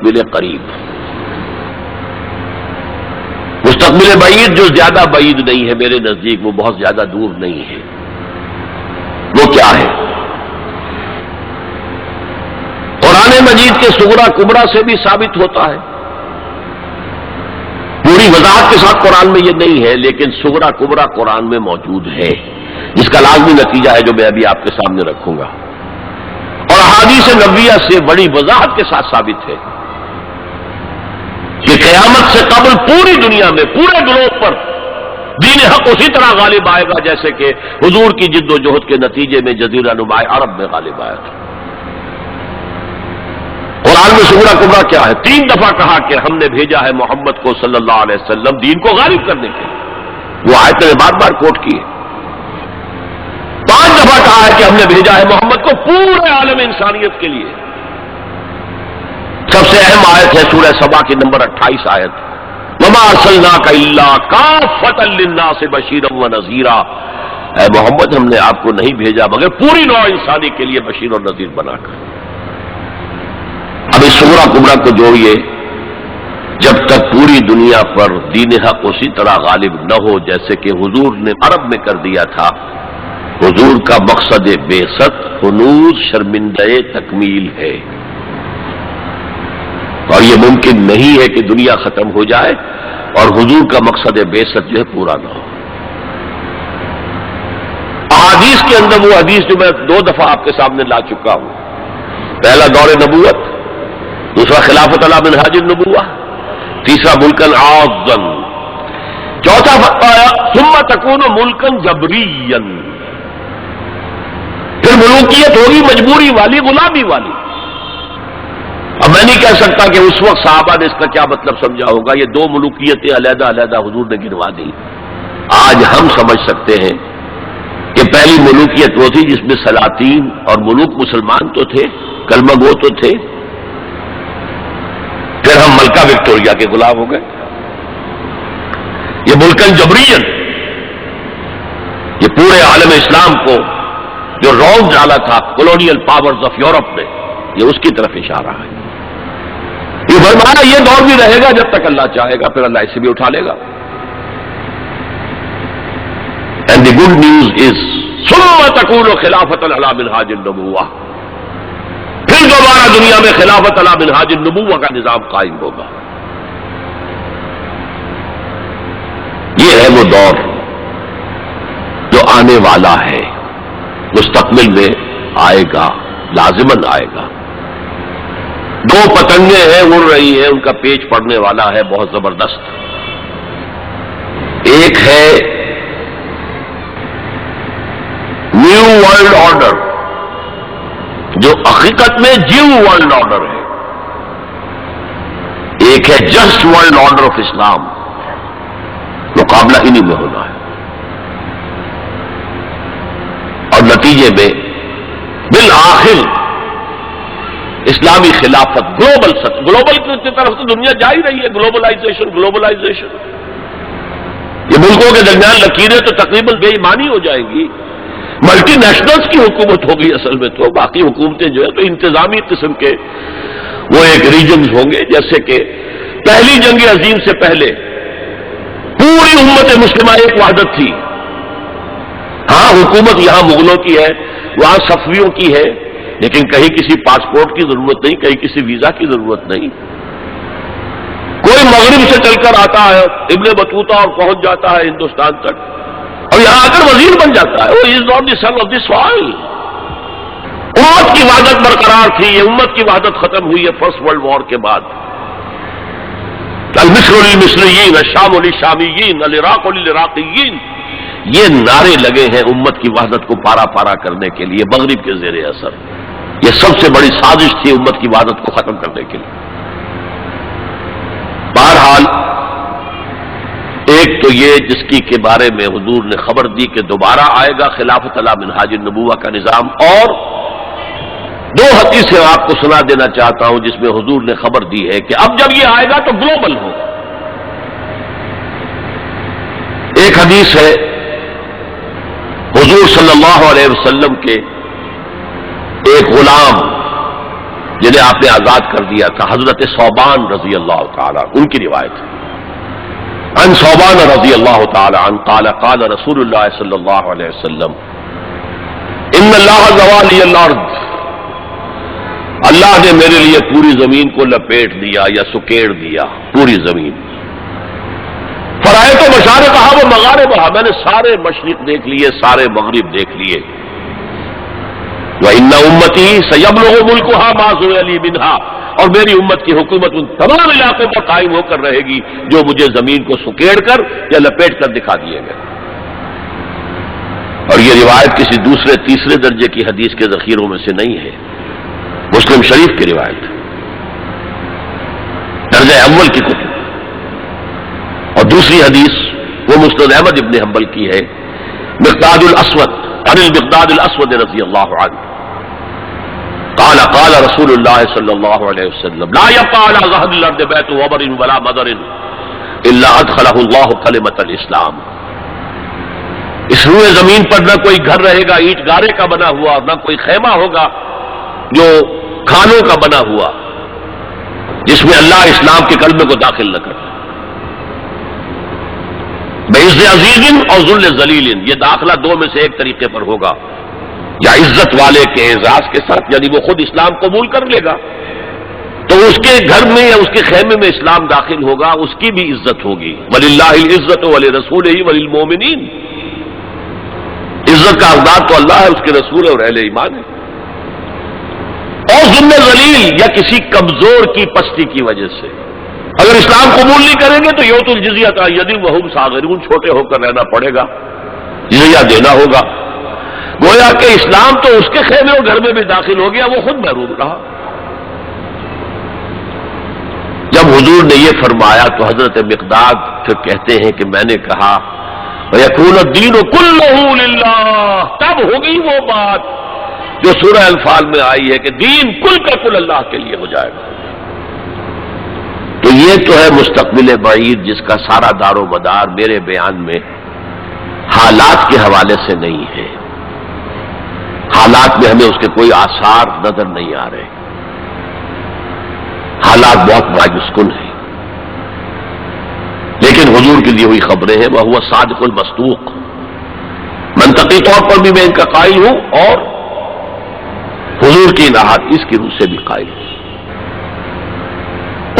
مستقبل قریب، مستقبل بعید جو زیادہ بعید نہیں ہے میرے نزدیک، وہ بہت زیادہ دور نہیں ہے۔ وہ کیا ہے؟ قرآن مجید کے صغرا کبرا سے بھی ثابت ہوتا ہے، پوری وضاحت کے ساتھ قرآن میں یہ نہیں ہے، لیکن صغرا کبرا قرآن میں موجود ہے، جس کا لازمی نتیجہ ہے جو میں ابھی آپ کے سامنے رکھوں گا، اور احادیث نبویہ سے بڑی وضاحت کے ساتھ ثابت ہے کہ قیامت سے قبل پوری دنیا میں، پورے گلوب پر دین حق اسی طرح غالب آئے گا جیسے کہ حضور کی جد و جہد کے نتیجے میں جزیرہ نما عرب میں غالب آیا تھا۔ قرآن میں صغرا کبرا کیا ہے؟ 3 دفعہ کہا کہ ہم نے بھیجا ہے محمد کو صلی اللہ علیہ وسلم دین کو غالب کرنے کے لیے، وہ آیت نے بار بار کوٹ کی ہے۔ 5 دفعہ کہا ہے کہ ہم نے بھیجا ہے محمد کو پورے عالم انسانیت کے لیے۔ سب سے اہم آیت ہے سورہ سبا کی نمبر 28 آیت، وما ارسلناک الا کافۃ للناس بشیرا ونذیرا، اے محمد ہم نے آپ کو نہیں بھیجا مگر پوری نوع انسانی کے لیے بشیر اور نذیر بنا کر۔ اب اس صغرا کبرا کو جوڑیے، جب تک پوری دنیا پر دین حق اسی طرح غالب نہ ہو جیسے کہ حضور نے عرب میں کر دیا تھا، حضور کا مقصد بعثت ہنوز شرمندہ تکمیل ہے، اور یہ ممکن نہیں ہے کہ دنیا ختم ہو جائے اور حضور کا مقصد بعثت جو ہے پورا نہ ہو۔ احادیث کے اندر وہ حدیث جو میں 2 دفعہ آپ کے سامنے لا چکا ہوں، پہلا دور نبوت، دوسرا خلافت علی منہاج النبوہ، تیسرا ملکن عاضا، چوتھا فرمایا ثم تکون ملکن جبریا، پھر ملوکیت ہوگی مجبوری والی، غلامی والی۔ اب میں نہیں کہہ سکتا کہ اس وقت صحابہ نے اس کا کیا مطلب سمجھا ہوگا، یہ 2 ملوکیتیں علیحدہ علیحدہ حضور نے گنوا دی۔ آج ہم سمجھ سکتے ہیں کہ پہلی ملوکیت وہ تھی جس میں سلاطین اور ملوک مسلمان تو تھے، کلمہ گو تو تھے، پھر ہم ملکہ وکٹوریہ کے غلام ہو گئے۔ یہ ملکن جبرین، یہ پورے عالم اسلام کو جو رونق ڈالا تھا کولونیل پاورز آف یورپ نے، یہ اس کی طرف اشارہ ہے۔ یہ فرمایا یہ دور بھی رہے گا جب تک اللہ چاہے گا، پھر اللہ اسے بھی اٹھا لے گا۔ And the good news is ثم تکون خلافت علی منہاج النبوہ، پھر دوبارہ دنیا میں خلافت علی منہاج النبوہ کا نظام قائم ہوگا۔ یہ ہے وہ دور جو آنے والا ہے، مستقبل میں آئے گا، لازماً آئے گا۔ 2 پتنگیں ہیں اڑ رہی ہیں، ان کا پیچ پڑنے والا ہے بہت زبردست۔ ایک ہے نیو ورلڈ آرڈر جو حقیقت میں جیو ورلڈ آرڈر ہے، ایک ہے جسٹ ورلڈ آرڈر آف اسلام، مقابلہ انہی میں ہونا ہے، اور نتیجے میں بالآخر اسلامی خلافت گلوبل کی طرف تو دنیا جا ہی رہی ہے، گلوبلائزیشن، یہ ملکوں کے درمیان لکیریں تو تقریباً بے ایمانی ہو جائیں گی، ملٹی نیشنلز کی حکومت ہوگی اصل میں، تو باقی حکومتیں جو ہے تو انتظامی قسم کے وہ ایک ریجنز ہوں گے، جیسے کہ پہلی جنگ عظیم سے پہلے پوری امت مسلمہ ایک وحدت تھی۔ ہاں حکومت یہاں مغلوں کی ہے، وہاں صفویوں کی ہے، لیکن کہیں کسی پاسپورٹ کی ضرورت نہیں، کہیں کسی ویزا کی ضرورت نہیں، کوئی مغرب سے چل کر آتا ہے ابن بطوطہ اور پہنچ جاتا ہے ہندوستان تک، اور یہاں آ کر وزیر بن جاتا ہے۔ وہ is not the son of the soil. امت کی وحدت برقرار تھی، یہ امت کی وحدت ختم ہوئی ہے فرسٹ ورلڈ وار کے بعد۔ المصر للمصریین، الشام للشامیین، العراق للعراقیین، یہ نعرے لگے ہیں امت کی وحدت کو پارا پارا کرنے کے لیے مغرب کے زیر اثر۔ یہ سب سے بڑی سازش تھی امت کی وحدت کو ختم کرنے کے لیے۔ بہرحال ایک تو یہ جس کی کے بارے میں حضور نے خبر دی کہ دوبارہ آئے گا خلافت علی منہاج النبوہ کا نظام، اور 2 حدیثیں آپ کو سنا دینا چاہتا ہوں جس میں حضور نے خبر دی ہے کہ اب جب یہ آئے گا تو گلوبل ہوگا۔ ایک حدیث ہے حضور صلی اللہ علیہ وسلم کے ایک غلام جنہیں آپ نے آزاد کر دیا تھا، حضرت ثوبان رضی اللہ تعالی ان کی روایت ہے، عن ثوبان رضی اللہ تعالی عنہ قال قال رسول اللہ صلی اللہ علیہ وسلم ان اللہ زوالی الارض، اللہ نے میرے لیے پوری زمین کو لپیٹ دیا یا سکیڑ دیا، پوری زمین۔ فرائے تو مشارقہا و مغاربہا، میں نے سارے مشرق دیکھ لیے، سارے مغرب دیکھ لیے۔ وَإِنَّ أُمَّتِي سَيَبْلُغُ مُلْكُهَا مَا زُوِيَ لِي مِنْهَا، اور میری امت کی حکومت ان تمام علاقوں پر قائم ہو کر رہے گی جو مجھے زمین کو سکیڑ کر یا لپیٹ کر دکھا دیے گئے۔ اور یہ روایت کسی دوسرے تیسرے درجے کی حدیث کے ذخیروں میں سے نہیں ہے، مسلم شریف کی روایت ہے، درجہ اول کی کتب۔ اور دوسری حدیث وہ مسند احمد ابن حنبل کی ہے، مقداد الاسود عن المقداد الاسود رضی اللہ عنہ قال قال رسول اللہ صلی اللہ علیہ وسلم لا يبقى على ظهر الارض بيت وبر ولا مدر الا ادخله الله كلمة الاسلام، اس روئے زمین پر نہ کوئی گھر رہے گا اینٹ گارے کا بنا ہوا، نہ کوئی خیمہ ہوگا جو کھانوں کا بنا ہوا، جس میں اللہ اسلام کے کلمے کو داخل نہ کرتا۔ بعز عزیز اور ذل ذلیل، یہ داخلہ دو میں سے ایک طریقے پر ہوگا، یا عزت والے کے اعزاز کے ساتھ، یعنی وہ خود اسلام قبول کر لے گا تو اس کے گھر میں یا اس کے خیمے میں اسلام داخل ہوگا، اس کی بھی عزت ہوگی۔ وَلِلَّهِ الْعِزَّةُ وَلِرَسُولِهِ وَلِلْمُؤْمِنِينَ، عزت کا حقدار تو اللہ ہے، اس کے رسول ہے اور اہل ایمان ہے۔ اور ذل ذلیل یا کسی کمزور کی پستی کی وجہ سے، اگر اسلام قبول نہیں کریں گے تو یؤتوا الجزیۃ عن ید وہم صاغرون، چھوٹے ہو کر رہنا پڑے گا، جزیہ دینا ہوگا۔ گویا کہ اسلام تو اس کے خیمے اور گھر میں بھی داخل ہو گیا، وہ خود محروم رہا۔ جب حضور نے یہ فرمایا تو حضرت مقداد پھر کہتے ہیں کہ میں نے کہا وَيَكُونَ الدِّينُ كُلُّهُ لِلَّهِ، تب ہوگی وہ بات جو سورہ انفال میں آئی ہے کہ دین کل کا کل اللہ کے لیے ہو جائے گا۔ تو یہ تو ہے مستقبل بعید جس کا سارا دار و مدار میرے بیان میں حالات کے حوالے سے نہیں ہے، حالات میں ہمیں اس کے کوئی آثار نظر نہیں آ رہے، حالات بہت مایوس کن ہیں، لیکن حضور کی دی ہوئی خبریں ہیں، وہ صادق المصدوق، منطقی طور پر بھی میں ان کا قائل ہوں اور حضور کی احادیث کی روح سے بھی قائل ہوں۔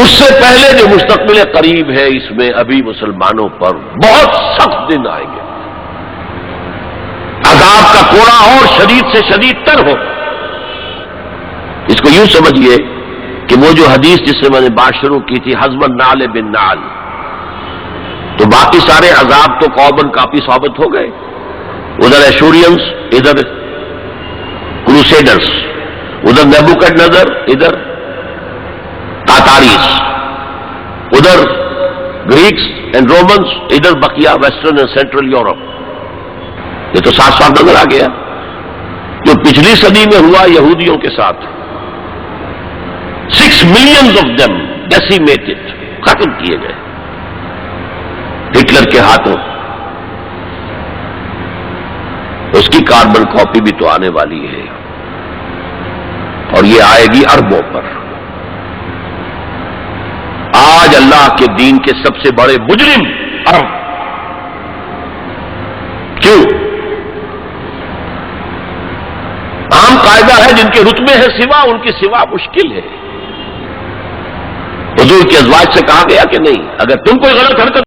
اس سے پہلے جو مستقبل قریب ہے، اس میں ابھی مسلمانوں پر بہت سخت دن آئیں گے، عذاب کا کوڑا اور شدید سے شدید تر ہو۔ اس کو یوں سمجھیے کہ وہ جو حدیث جس سے میں نے بات شروع کی تھی، حزب النعل بالنعل، تو باقی سارے عذاب تو قومن کافی ثابت ہو گئے، ادھر ایشورینس، ادھر کروسیڈرز، ادھر نیبوکڈنیزر، ادھر تاتاریز، ادھر گریکس اینڈ رومنس، ادھر بقیہ ویسٹرن اینڈ سینٹرل یورپ۔ یہ تو صاف صاف نظر آ گیا جو پچھلی صدی میں ہوا یہودیوں کے ساتھ، 6 millions of them decimated، ختم کیے گئے ہٹلر کے ہاتھوں۔ اس کی کاربن کاپی بھی تو آنے والی ہے، اور یہ آئے گی اربوں پر۔ آج اللہ کے دین کے سب سے بڑے مجرم عرب، کیوں؟ عام قاعدہ ہے جن کے رتبے ہیں سوا، ان کی سوا مشکل ہے۔ حضور کے ازواج سے کہا گیا کہ نہیں، اگر تم کوئی غلط حرکت